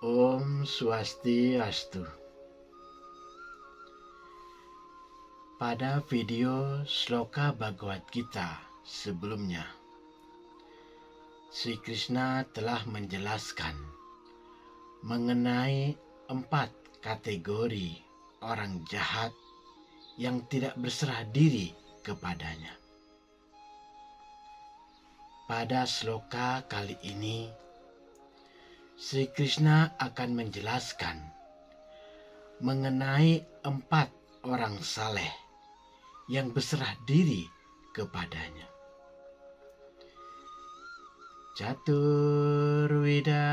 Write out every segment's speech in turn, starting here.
Om Swastiastu. Pada video Sloka Bhagavad Gita sebelumnya, Sri Krishna telah menjelaskan mengenai 4 kategori orang jahat yang tidak berserah diri kepadanya. Pada sloka kali ini, Sri Krishna akan menjelaskan mengenai 4 orang saleh yang berserah diri kepadanya. Caturvida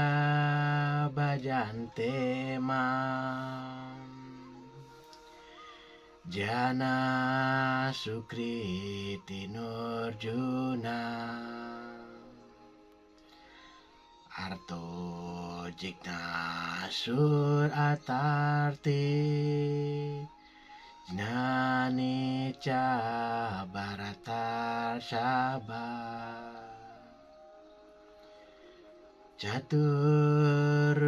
bhajante mam jana sukriti nurjuna arto jignasur atarti jnani ca bharatar sabha caturvida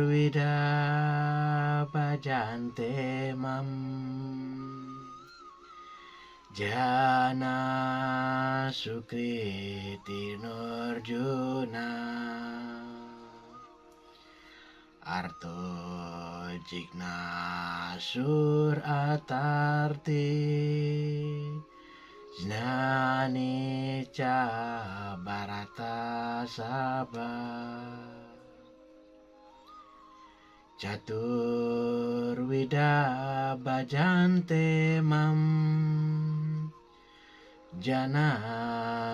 bhajante mam jana sukriti nurjuna arto jignasur atarti jnani ca bharata sabha caturvida bhajante mam jana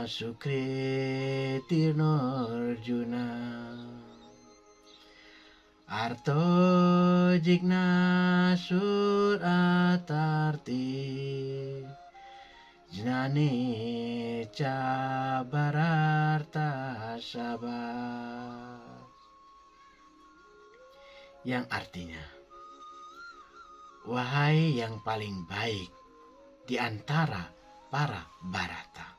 sukriti nurjuna arto jignasur atarti jnani ca bharata sabha, yang artinya, wahai yang paling baik di antara para Bharata,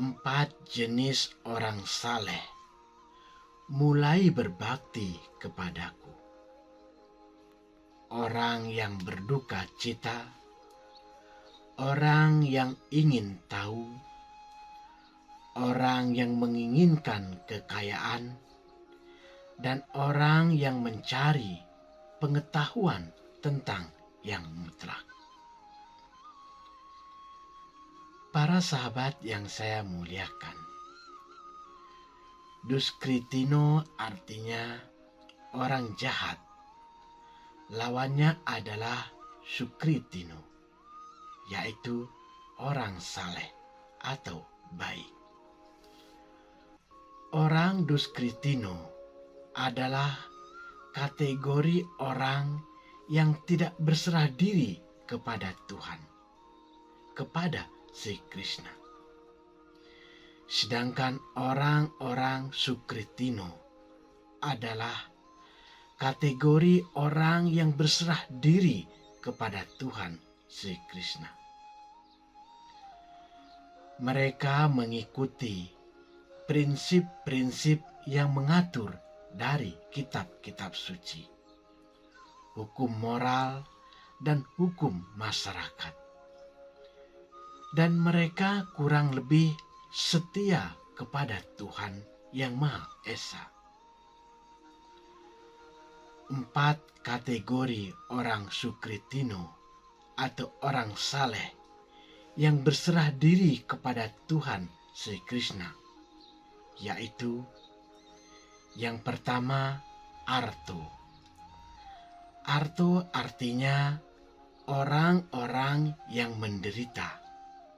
4 jenis orang saleh mulai berbakti kepadaku. Orang yang berduka cita, orang yang ingin tahu, orang yang menginginkan kekayaan, dan orang yang mencari pengetahuan tentang yang mutlak. Para sahabat yang saya muliakan, Duskritino artinya orang jahat. Lawannya adalah Sukritino, yaitu orang saleh atau baik. Orang Duskritino adalah kategori orang yang tidak berserah diri kepada Tuhan, kepada Sri Krishna. Sedangkan orang-orang Sukritino adalah kategori orang yang berserah diri kepada Tuhan Sri Krishna. Mereka mengikuti prinsip-prinsip yang mengatur dari kitab-kitab suci, hukum moral dan hukum masyarakat. Dan mereka kurang lebih setia kepada Tuhan Yang Maha Esa. 4 kategori orang Sukritino atau orang saleh yang berserah diri kepada Tuhan Sri Krishna, yaitu yang pertama, Arto. Arto artinya orang-orang yang menderita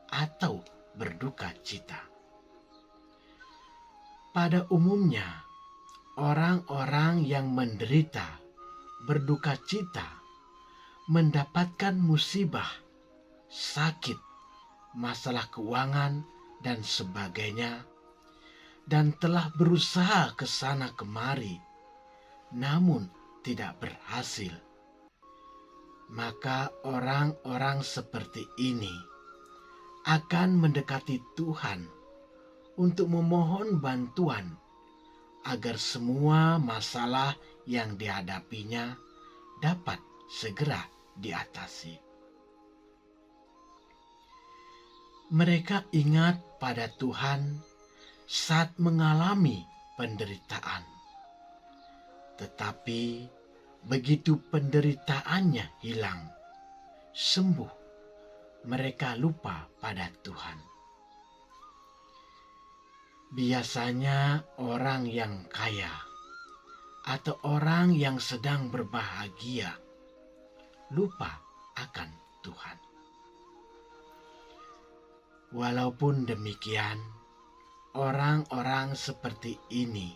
atau berduka cita. Pada umumnya, orang-orang yang menderita, berduka cita, mendapatkan musibah, sakit, masalah keuangan, dan sebagainya, dan telah berusaha ke sana kemari, namun tidak berhasil. Maka orang-orang seperti ini akan mendekati Tuhan untuk memohon bantuan agar semua masalah yang dihadapinya dapat segera diatasi. Mereka ingat pada Tuhan saat mengalami penderitaan. Tetapi begitu penderitaannya hilang, sembuh, mereka lupa pada Tuhan. Biasanya orang yang kaya atau orang yang sedang berbahagia lupa akan Tuhan. Walaupun demikian, orang-orang seperti ini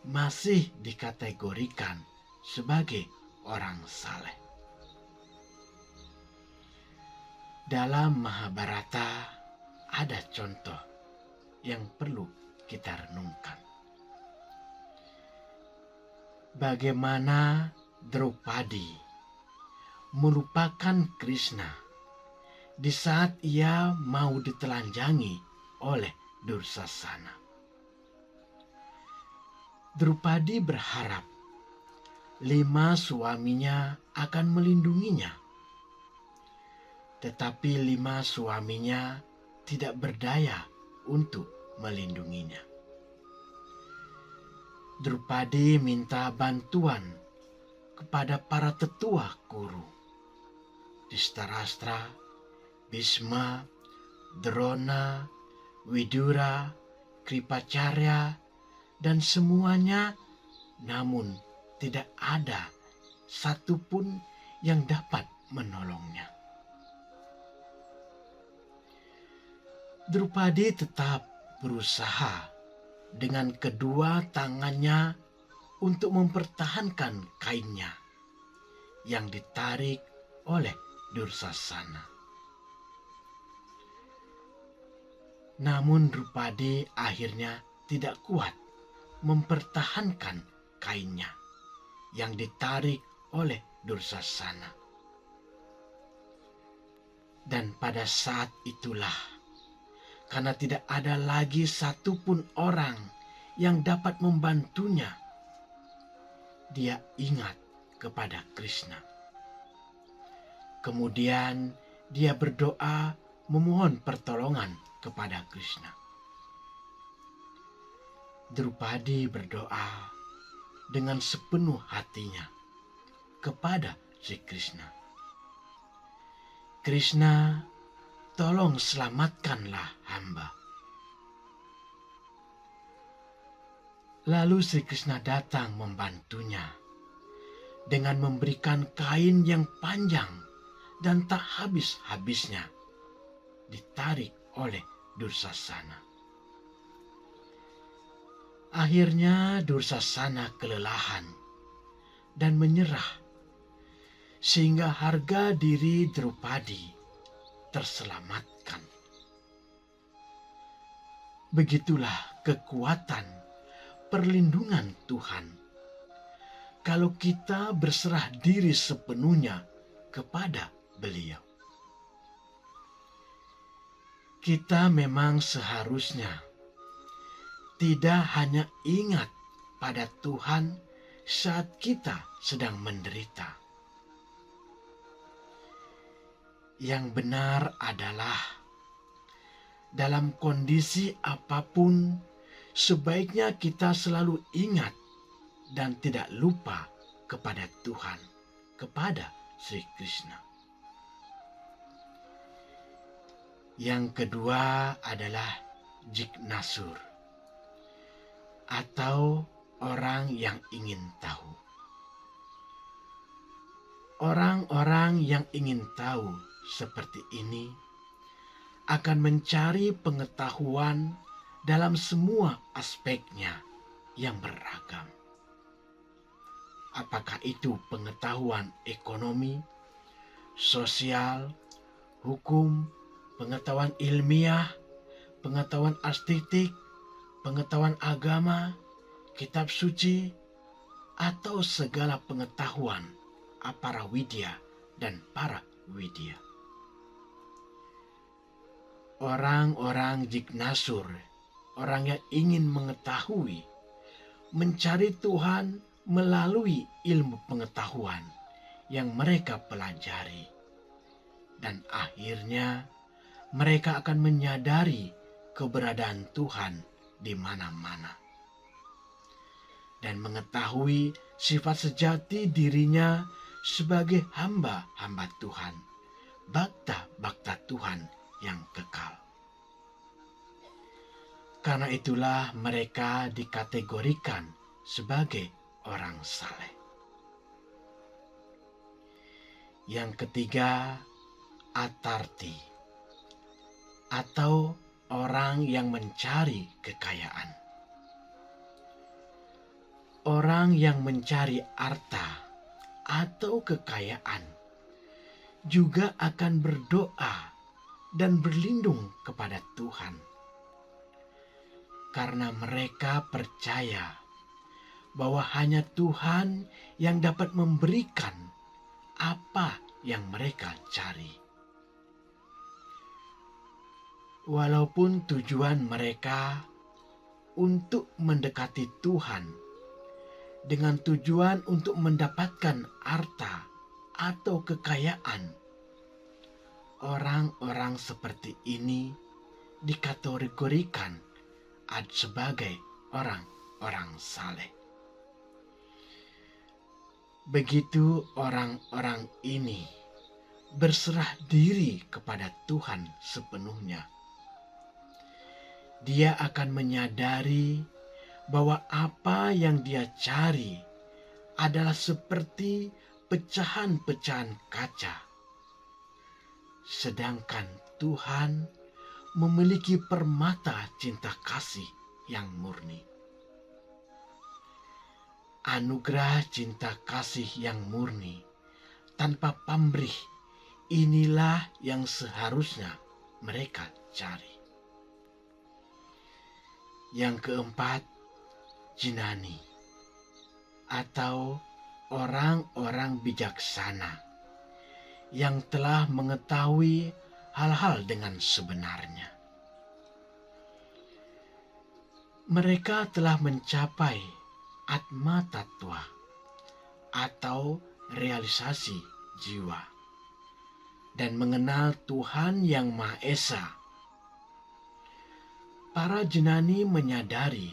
masih dikategorikan sebagai orang saleh. Dalam Mahabharata ada contoh yang perlu kita renungkan. Bagaimana Draupadi melupakan Krishna di saat ia mau ditelanjangi oleh Dursasana. Draupadi berharap 5 suaminya akan melindunginya. Tetapi 5 suaminya tidak berdaya untuk melindunginya. Draupadi minta bantuan kepada para tetua Kuru, Dhritarashtra, Bhisma, Drona, Widura, Kripacarya, dan semuanya, namun tidak ada satupun yang dapat menolongnya. Draupadi tetap berusaha dengan kedua tangannya untuk mempertahankan kainnya yang ditarik oleh Dursasana. Namun Draupadi akhirnya tidak kuat mempertahankan kainnya yang ditarik oleh Dursasana. Dan pada saat itulah, karena tidak ada lagi satupun orang yang dapat membantunya, dia ingat kepada Krishna. Kemudian dia berdoa memohon pertolongan kepada Krishna. Draupadi berdoa dengan sepenuh hatinya kepada si Krishna. Krishna, tolong selamatkanlah hamba. Lalu Sri Krishna datang membantunya dengan memberikan kain yang panjang dan tak habis-habisnya ditarik oleh Dursasana. Akhirnya Dursasana kelelahan dan menyerah, sehingga harga diri Draupadi terselamatkan. Begitulah kekuatan perlindungan Tuhan kalau kita berserah diri sepenuhnya kepada Beliau. Kita memang seharusnya tidak hanya ingat pada Tuhan saat kita sedang menderita. Yang benar adalah dalam kondisi apapun, sebaiknya kita selalu ingat dan tidak lupa kepada Tuhan, kepada Sri Krishna. Yang kedua adalah Jignasur, atau orang yang ingin tahu. Orang-orang yang ingin tahu seperti ini akan mencari pengetahuan dalam semua aspeknya yang beragam. Apakah itu pengetahuan ekonomi, sosial, hukum, pengetahuan ilmiah, pengetahuan estetik, pengetahuan agama, kitab suci, atau segala pengetahuan apara widya dan para widya. Orang-orang Jignasur, orang yang ingin mengetahui, mencari Tuhan melalui ilmu pengetahuan yang mereka pelajari. Dan akhirnya mereka akan menyadari keberadaan Tuhan di mana-mana. Dan mengetahui sifat sejati dirinya sebagai hamba-hamba Tuhan, bakta-bakta Tuhan yang kekal. Karena itulah mereka dikategorikan sebagai orang saleh. Yang ketiga, atarti, atau orang yang mencari kekayaan. Orang yang mencari harta atau kekayaan juga akan berdoa dan berlindung kepada Tuhan, karena mereka percaya bahwa hanya Tuhan yang dapat memberikan apa yang mereka cari. Walaupun tujuan mereka untuk mendekati Tuhan dengan tujuan untuk mendapatkan harta atau kekayaan, orang-orang seperti ini dikategorikan sebagai orang-orang saleh. Begitu orang-orang ini berserah diri kepada Tuhan sepenuhnya, dia akan menyadari bahwa apa yang dia cari adalah seperti pecahan-pecahan kaca, sedangkan Tuhan memiliki permata cinta kasih yang murni. Anugerah cinta kasih yang murni tanpa pamrih, inilah yang seharusnya mereka cari. Yang keempat, jinani, atau orang-orang bijaksana yang telah mengetahui hal-hal dengan sebenarnya. Mereka telah mencapai atma tattva atau realisasi jiwa dan mengenal Tuhan yang Maha Esa. Para jenani menyadari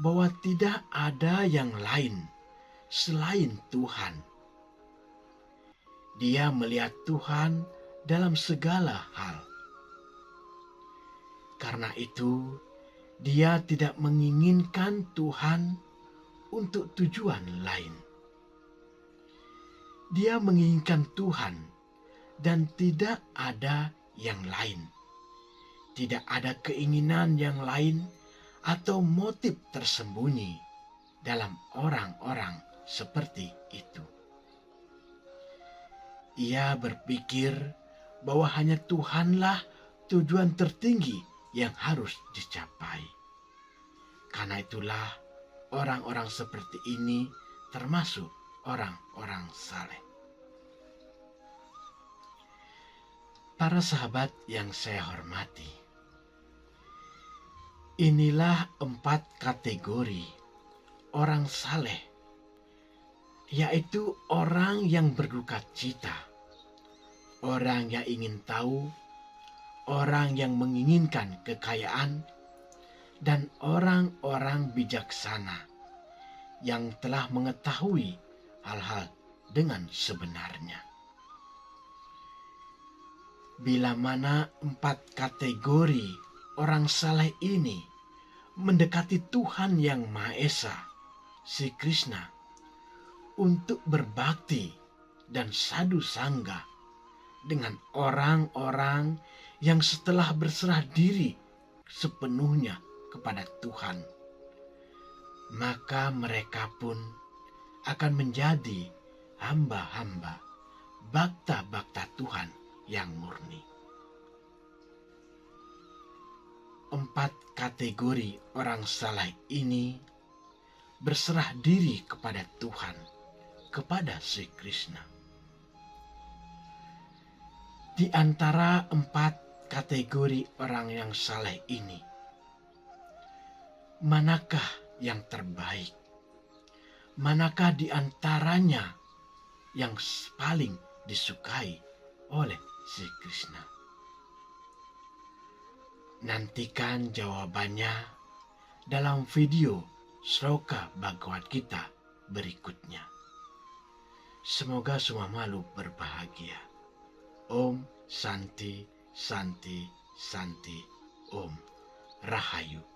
bahwa tidak ada yang lain selain Tuhan. Dia melihat Tuhan dalam segala hal. Karena itu, dia tidak menginginkan Tuhan untuk tujuan lain. Dia menginginkan Tuhan dan tidak ada yang lain. Tidak ada keinginan yang lain atau motif tersembunyi dalam orang-orang seperti itu. Ia berpikir bahwa hanya Tuhanlah tujuan tertinggi yang harus dicapai. Karena itulah orang-orang seperti ini termasuk orang-orang saleh. Para sahabat yang saya hormati, inilah 4 kategori orang saleh, yaitu orang yang berduka cita, orang yang ingin tahu, orang yang menginginkan kekayaan, dan orang-orang bijaksana yang telah mengetahui hal-hal dengan sebenarnya. Bila mana 4 kategori orang saleh ini mendekati Tuhan yang Maha Esa, si Krishna, untuk berbakti dan sadu sangga dengan orang-orang yang setelah berserah diri sepenuhnya kepada Tuhan, maka mereka pun akan menjadi hamba-hamba, bakta-bakta Tuhan yang murni. 4 kategori orang saleh ini berserah diri kepada Tuhan, kepada si Krishna. Di antara 4 kategori orang yang saleh ini, manakah yang terbaik? Manakah di antaranya yang paling disukai oleh Sri Krishna? Nantikan jawabannya dalam video Sloka Bhagavad Gita berikutnya. Semoga semua makhluk berbahagia. Om Santi Santi Santi Om Rahayu.